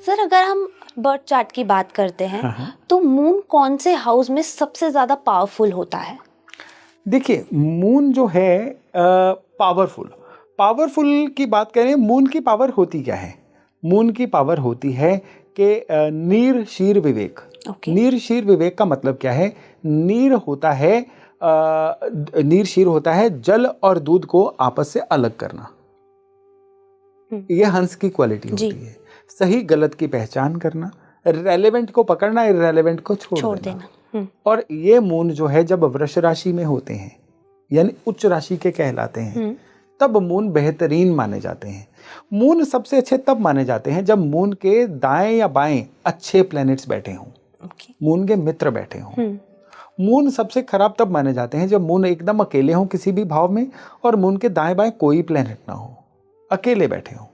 Sir अगर हम birth chart की बात करते हैं तो मून कौन से हाउस में सबसे ज्यादा पावरफुल होता है? देखिए, मून जो है पावरफुल की बात करें, मून की पावर होती क्या है? मून की पावर होती है कि नीर शीर विवेक। नीर शीर विवेक का मतलब क्या है? नीर शीर होता है जल और दूध को आपस से अलग करना। ये हंस की क्वालिटी होती है। सही गलत की पहचान करना, रेलेवेंट को पकड़ना, इररेलेवेंट को छोड़ देना। और ये मून जो है जब वृष राशि में होते हैं यानी उच्च राशि के कहलाते हैं, तब मून बेहतरीन माने जाते हैं। मून सबसे अच्छे तब माने जाते हैं जब मून के दाएं या बाएं अच्छे प्लैनेट्स बैठे हों, मून के मित्र बैठे हों। मून सबसे खराब तब माने जाते हैं जब मून एकदम अकेले हों किसी भी भाव में और मून के दाएं बाएं कोई प्लैनेट ना हो, अकेले बैठे हों।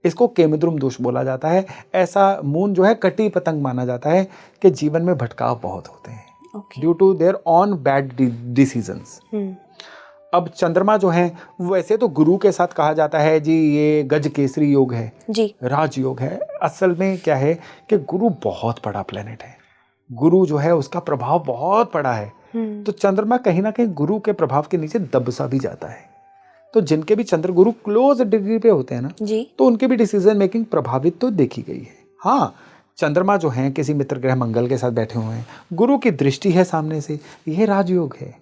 इसको केमद्रुम दोष बोला जाता है। ऐसा मून जो है कटी पतंग माना जाता है कि जीवन में भटकाव बहुत होते हैं due to their own bad decisions. अब चंद्रमा जो है वैसे तो गुरु के साथ कहा जाता है जी ये गज केसरी योग है जी, राजयोग है। असल में क्या है कि गुरु बहुत बड़ा प्लेनेट है। गुरु जो है उसका प्रभाव बहुत बड़ा है। तो चंद्रमा कहीं ना कहीं गुरु के प्रभाव के नीचे दब सा भी जाता है। तो जिनके भी चंद्र गुरु क्लोज डिग्री पे होते हैं ना जी, तो उनके भी डिसीजन मेकिंग प्रभावित तो देखी गई है। हाँ, चंद्रमा जो है किसी मित्र ग्रह मंगल के साथ बैठे हुए हैं, गुरु की दृष्टि है सामने से, यह राजयोग है।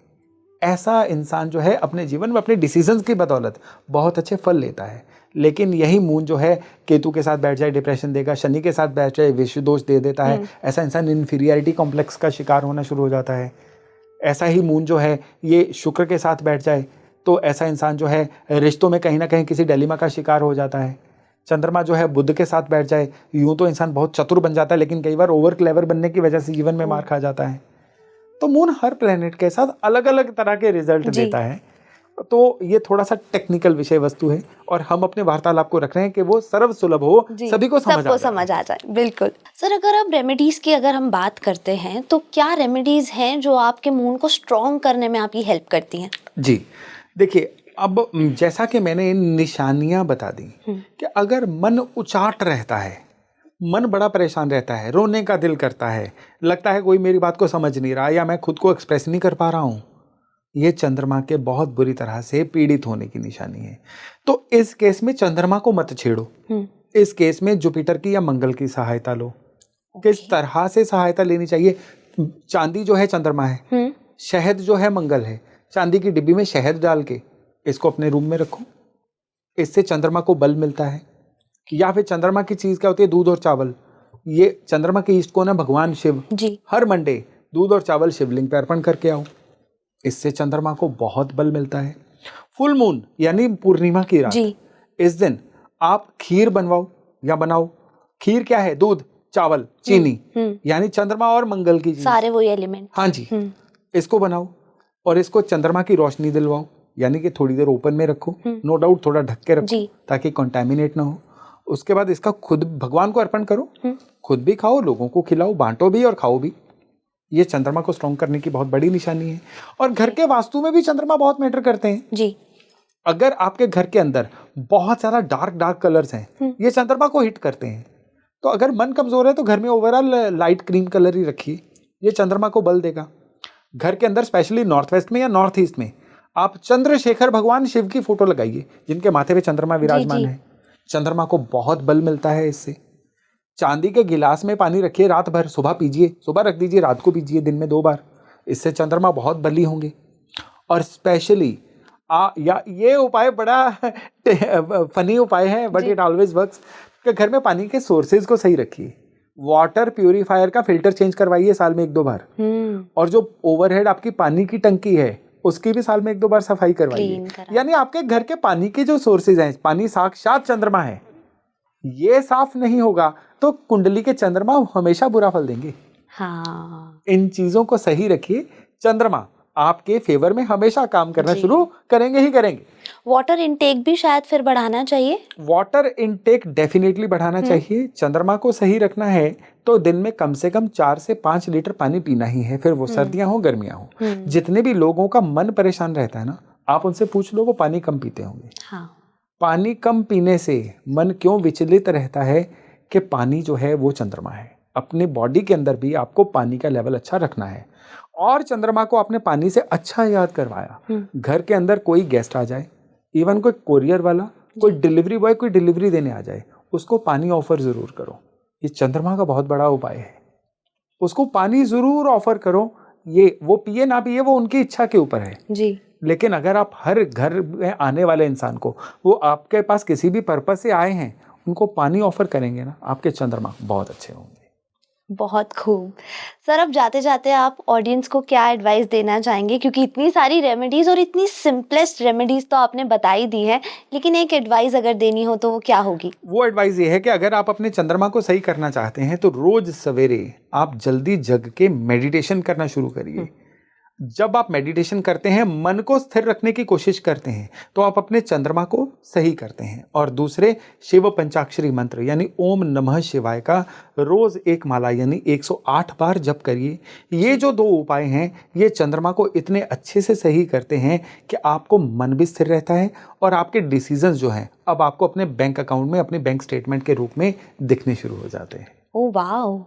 ऐसा इंसान जो है अपने जीवन में अपने डिसीजंस की बदौलत बहुत अच्छे फल लेता है। लेकिन यही मून जो है केतु के साथ बैठ जाए डिप्रेशन देगा, शनि के साथ बैठ जाए विश्व दोष दे देता है। ऐसा इंसान इन्फीरियरिटी कॉम्प्लेक्स का शिकार होना शुरू हो जाता है। ऐसा ही मून जो है ये शुक्र के साथ बैठ जाए तो ऐसा इंसान जो है रिश्तों में कहीं ना कहीं किसी डिलेमा का शिकार हो जाता है। चंद्रमा जो है बुध के साथ बैठ जाए, यूं तो इंसान बहुत चतुर बन जाता है लेकिन कई बार ओवर क्लेवर बनने की वजह से जीवन में मार खा जाता है। तो मून हर प्लेनेट के साथ अलग अलग तरह के रिजल्ट देता है। तो ये थोड़ा सा टेक्निकल विषय वस्तु है और हम अपने वार्तालाप को रख रहे हैं कि वो सर्व सुलभ हो, सभी को समझ आ जाए। बिल्कुल सर, अगर आप रेमेडीज की अगर हम बात करते हैं तो क्या रेमेडीज हैं जो आपके मून को स्ट्रॉन्ग करने में आपकी हेल्प करती हैं? जी देखिए, अब जैसा कि मैंने निशानियां बता दी कि अगर मन उचाट रहता है, मन बड़ा परेशान रहता है, रोने का दिल करता है, लगता है कोई मेरी बात को समझ नहीं रहा या मैं खुद को एक्सप्रेस नहीं कर पा रहा हूं, ये चंद्रमा के बहुत बुरी तरह से पीड़ित होने की निशानी है। तो इस केस में चंद्रमा को मत छेड़ो। इस केस में जुपिटर की या मंगल की सहायता लो। किस तरह से सहायता लेनी चाहिए? चांदी जो है चंद्रमा है, शहद जो है मंगल है। चांदी की डिब्बी में शहद डाल के इसको अपने रूम में रखो, इससे चंद्रमा को बल मिलता है। या फिर चंद्रमा की चीज क्या होती है? दूध और चावल। ये चंद्रमा के ईष्ट को ना भगवान शिव जी, हर मंडे दूध और चावल शिवलिंग पे अर्पण करके आओ, इससे चंद्रमा को बहुत बल मिलता है। फुल मून यानी पूर्णिमा की रात जी, इस दिन आप खीर बनवाओ या बनाओ। खीर क्या है? दूध, चावल, चीनी, यानी चंद्रमा और मंगल की चीज, सारे वही एलिमेंट। हाँ जी, इसको बनाओ और इसको चंद्रमा की रोशनी दिलवाओ, यानी कि थोड़ी देर ओपन में रखो, नो डाउट थोड़ा ढक के रखो ताकि कंटामिनेट ना हो। उसके बाद इसका खुद भगवान को अर्पण करो, खुद भी खाओ, लोगों को खिलाओ, बांटो भी और खाओ भी। ये चंद्रमा को स्ट्रॉन्ग करने की बहुत बड़ी निशानी है। और घर के वास्तु में भी चंद्रमा बहुत मैटर करते हैं जी। अगर आपके घर के अंदर बहुत ज्यादा डार्क कलर्स हैं, ये चंद्रमा को हिट करते हैं। तो अगर मन कमजोर है तो घर में ओवरऑल लाइट क्रीम कलर ही रखिए, ये चंद्रमा को बल देगा। घर के अंदर स्पेशली नॉर्थ वेस्ट में या नॉर्थ ईस्ट में आप चंद्रशेखर भगवान शिव की फोटो लगाइए जिनके माथे पे चंद्रमा विराजमान है। चंद्रमा को बहुत बल मिलता है इससे। चांदी के गिलास में पानी रखिए रात भर, सुबह पीजिए, सुबह रख दीजिए, रात को पीजिए, दिन में 2 बार, इससे चंद्रमा बहुत बली होंगे। और स्पेशली या ये उपाय बड़ा फनी उपाय है बट इट ऑलवेज वर्क्स, कि घर में पानी के सोर्सेज को सही रखिए। वाटर प्यूरिफायर का फिल्टर चेंज करवाइए साल में 1-2 बार। और जो ओवरहेड आपकी पानी की टंकी है उसकी भी साल में 1-2 बार सफाई करवाइए। यानी आपके घर के पानी के जो सोर्सेज हैं, पानी साक्षात चंद्रमा है, ये साफ नहीं होगा तो कुंडली के चंद्रमा हमेशा बुरा फल देंगे। हाँ, इन चीजों को सही रखिए, चंद्रमा आपके फेवर में हमेशा काम करना शुरू करेंगे ही करेंगे। वाटर इनटेक भी शायद फिर बढ़ाना चाहिए। वाटर इनटेक डेफिनेटली बढ़ाना चाहिए। चंद्रमा को सही रखना है तो दिन में कम से कम 4 से 5 लीटर पानी पीना ही है, फिर वो सर्दियां हो गर्मियां हो। जितने भी लोगों का मन परेशान रहता है ना, आप उनसे पूछ लो, वो पानी कम पीते होंगे। हाँ। पानी कम पीने से मन क्यों विचलित रहता है कि पानी जो है वो चंद्रमा है। अपने बॉडी के अंदर भी आपको पानी का लेवल अच्छा रखना है। और चंद्रमा को आपने पानी से अच्छा याद करवाया। घर के अंदर कोई गेस्ट आ जाए, इवन कोई कोरियर वाला, कोई डिलीवरी बॉय कोई डिलीवरी देने आ जाए, उसको पानी ऑफर जरूर करो। ये चंद्रमा का बहुत बड़ा उपाय है। उसको पानी जरूर ऑफर करो। ये वो पिए ना पिए वो उनकी इच्छा के ऊपर है जी। लेकिन अगर आप हर घर में आने वाले इंसान को, वो आपके पास किसी भी पर्पस से आए हैं, उनको पानी ऑफर करेंगे ना, आपके चंद्रमा बहुत अच्छे होंगे। बहुत खूब। सर, अब जाते जाते आप ऑडियंस को क्या एडवाइस देना चाहेंगे, क्योंकि इतनी सारी रेमेडीज और इतनी सिंपलेस्ट रेमेडीज तो आपने बता ही दी है, लेकिन एक एडवाइस अगर देनी हो तो वो क्या होगी? वो एडवाइस ये है कि अगर आप अपने चंद्रमा को सही करना चाहते हैं तो रोज सवेरे आप जल्दी जग के मेडिटेशन करना शुरू करिए। जब आप मेडिटेशन करते हैं, मन को स्थिर रखने की कोशिश करते हैं, तो आप अपने चंद्रमा को सही करते हैं। और दूसरे, शिव पंचाक्षरी मंत्र यानी ओम नमः शिवाय का रोज एक माला यानी 108 बार जप करिए। ये जो 2 उपाय हैं, ये चंद्रमा को इतने अच्छे से सही करते हैं कि आपको मन भी स्थिर रहता है और आपके डिसीजंस जो हैं अब आपको अपने बैंक अकाउंट में, अपने बैंक स्टेटमेंट के रूप में दिखने शुरू हो जाते हैं। Oh wow!